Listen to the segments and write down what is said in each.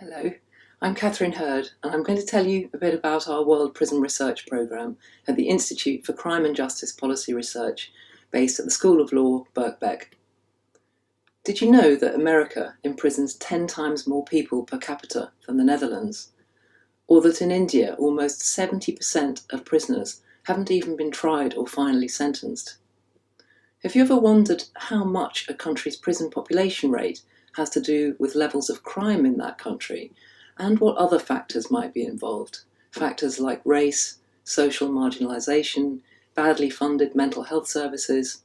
Hello, I'm Catherine Hurd, and I'm going to tell you a bit about our World Prison Research Programme at the Institute for Crime and Justice Policy Research, based at the School of Law, Birkbeck. Did you know that America imprisons 10 times more people per capita than the Netherlands? Or that in India, almost 70% of prisoners haven't even been tried or finally sentenced? Have you ever wondered how much a country's prison population rate has to do with levels of crime in that country, and what other factors might be involved? Factors like race, social marginalisation, badly funded mental health services.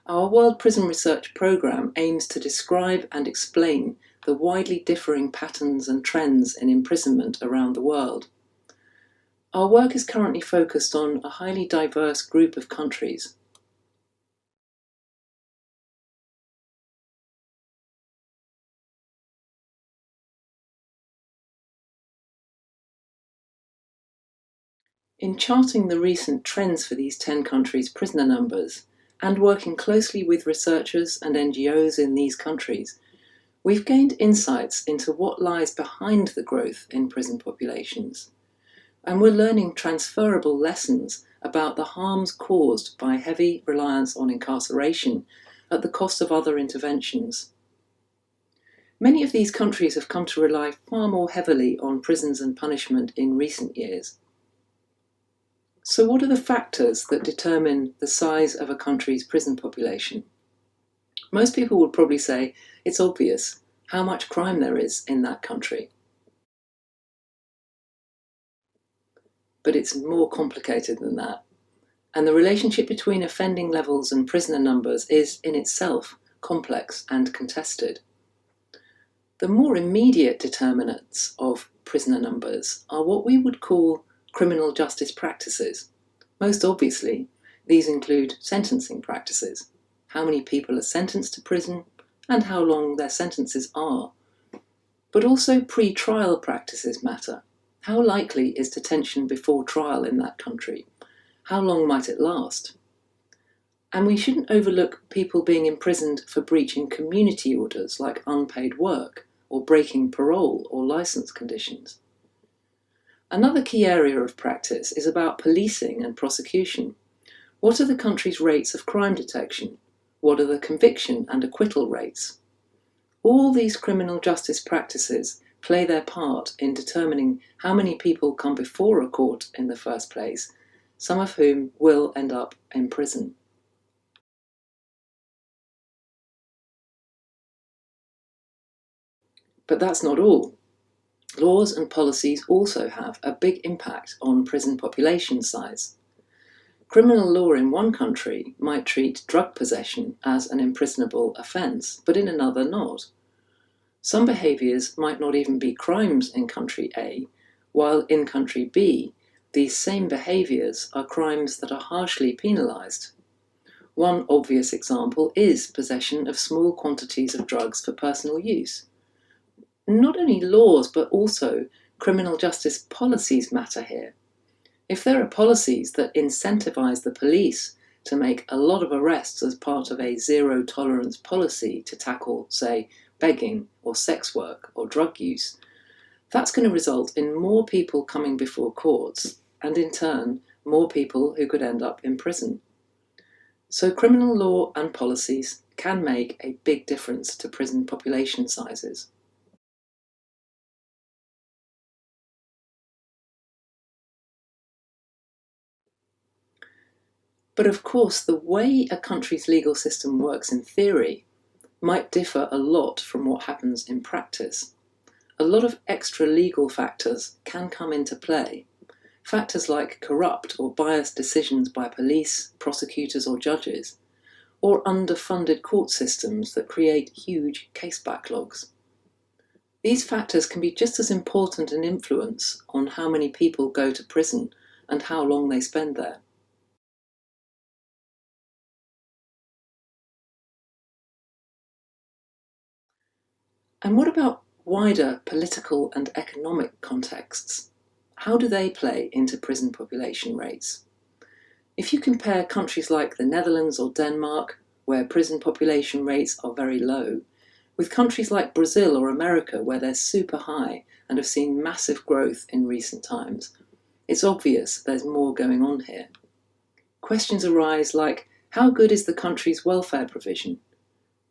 Our World Prison Research Programme aims to describe and explain the widely differing patterns and trends in imprisonment around the world. Our work is currently focused on a highly diverse group of countries. In charting the recent trends for these 10 countries' prisoner numbers, and working closely with researchers and NGOs in these countries, we've gained insights into what lies behind the growth in prison populations. And we're learning transferable lessons about the harms caused by heavy reliance on incarceration at the cost of other interventions. Many of these countries have come to rely far more heavily on prisons and punishment in recent years. So what are the factors that determine the size of a country's prison population? Most people would probably say it's obvious how much crime there is in that country. But it's more complicated than that. And the relationship between offending levels and prisoner numbers is in itself complex and contested. The more immediate determinants of prisoner numbers are what we would call criminal justice practices. Most obviously, these include sentencing practices, how many people are sentenced to prison and how long their sentences are. But also pre-trial practices matter. How likely is detention before trial in that country? How long might it last? And we shouldn't overlook people being imprisoned for breaching community orders like unpaid work or breaking parole or license conditions. Another key area of practice is about policing and prosecution. What are the country's rates of crime detection? What are the conviction and acquittal rates? All these criminal justice practices play their part in determining how many people come before a court in the first place, some of whom will end up in prison. But that's not all. Laws and policies also have a big impact on prison population size. Criminal law in one country might treat drug possession as an imprisonable offence, but in another not. Some behaviours might not even be crimes in country A, while in country B, these same behaviours are crimes that are harshly penalised. One obvious example is possession of small quantities of drugs for personal use. Not only laws, but also criminal justice policies matter here. If there are policies that incentivise the police to make a lot of arrests as part of a zero-tolerance policy to tackle, say, begging or sex work or drug use, that's going to result in more people coming before courts and, in turn, more people who could end up in prison. So criminal law and policies can make a big difference to prison population sizes. But of course, the way a country's legal system works in theory might differ a lot from what happens in practice. A lot of extra legal factors can come into play. Factors like corrupt or biased decisions by police, prosecutors or judges, or underfunded court systems that create huge case backlogs. These factors can be just as important an influence on how many people go to prison and how long they spend there. And what about wider political and economic contexts? How do they play into prison population rates? If you compare countries like the Netherlands or Denmark, where prison population rates are very low, with countries like Brazil or America where they're super high and have seen massive growth in recent times, it's obvious there's more going on here. Questions arise like, how good is the country's welfare provision?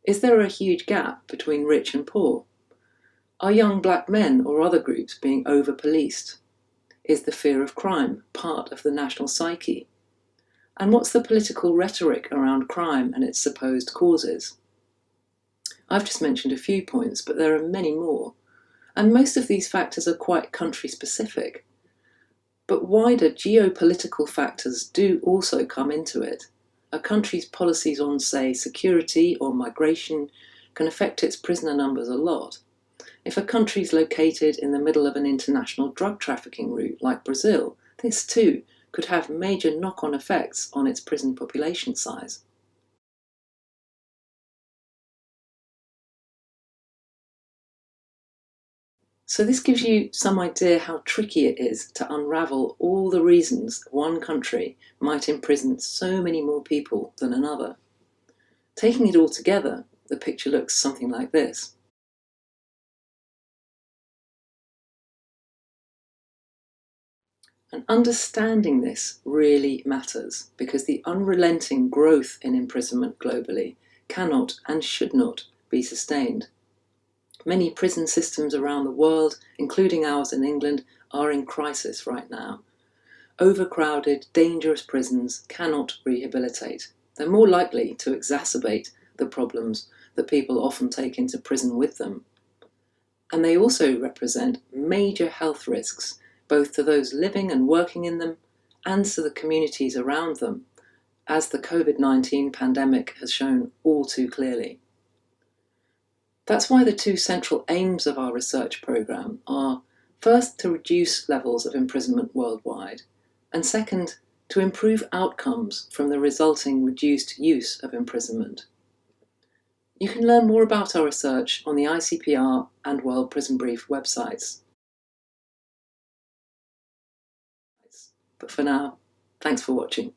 Is there a huge gap between rich and poor? Are young black men or other groups being over-policed? Is the fear of crime part of the national psyche? And what's the political rhetoric around crime and its supposed causes? I've just mentioned a few points, but there are many more. And most of these factors are quite country-specific. But wider geopolitical factors do also come into it. A country's policies on, say, security or migration can affect its prisoner numbers a lot. If a country is located in the middle of an international drug trafficking route like Brazil, this too could have major knock-on effects on its prison population size. So this gives you some idea how tricky it is to unravel all the reasons one country might imprison so many more people than another. Taking it all together, the picture looks something like this. And understanding this really matters because the unrelenting growth in imprisonment globally cannot and should not be sustained. Many prison systems around the world, including ours in England, are in crisis right now. Overcrowded, dangerous prisons cannot rehabilitate. They're more likely to exacerbate the problems that people often take into prison with them. And they also represent major health risks, both to those living and working in them and to the communities around them, as the COVID-19 pandemic has shown all too clearly. That's why the two central aims of our research programme are, first, to reduce levels of imprisonment worldwide, and second, to improve outcomes from the resulting reduced use of imprisonment. You can learn more about our research on the ICPR and World Prison Brief websites. But for now, thanks for watching.